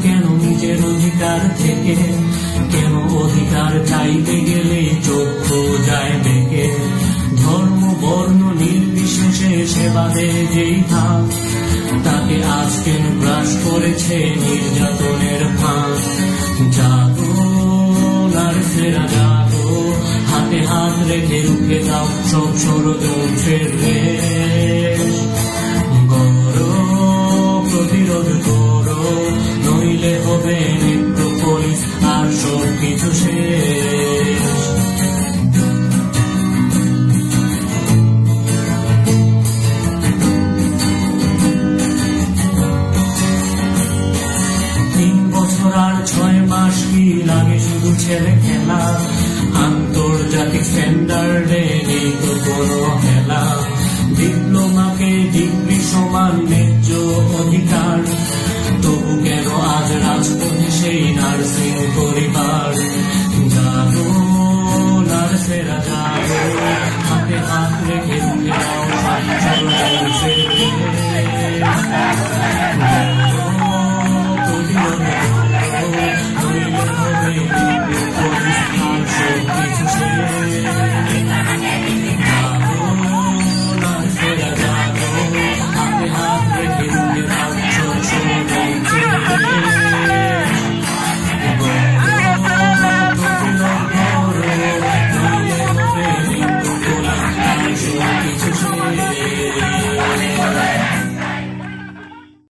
কেন নিজের অধিকার থেকে? কেন অধিকার চাইতে গেলে চক্ষু যায় বেঁকে? ধর্ম বর্ণ নির্বিশেষে সেবাদে যেই ভাব, তাকে আজ কেন গ্রাস করেছে নির্যাতনের ফাঁদ? জাগো নারীরা জাগো, হাতে হাত রেখে রুখে দাও সব ষড়যন্ত্রের রেশ। গড়ো প্রতিরোধ করো, নইলে হবে নেক্রোপলিস আর সব কিছু শেষ। আর 6 মাস কি লাগে শুধু ছেলে খেলা? আন্তর্জাতিক স্ট্যান্ডার্ডে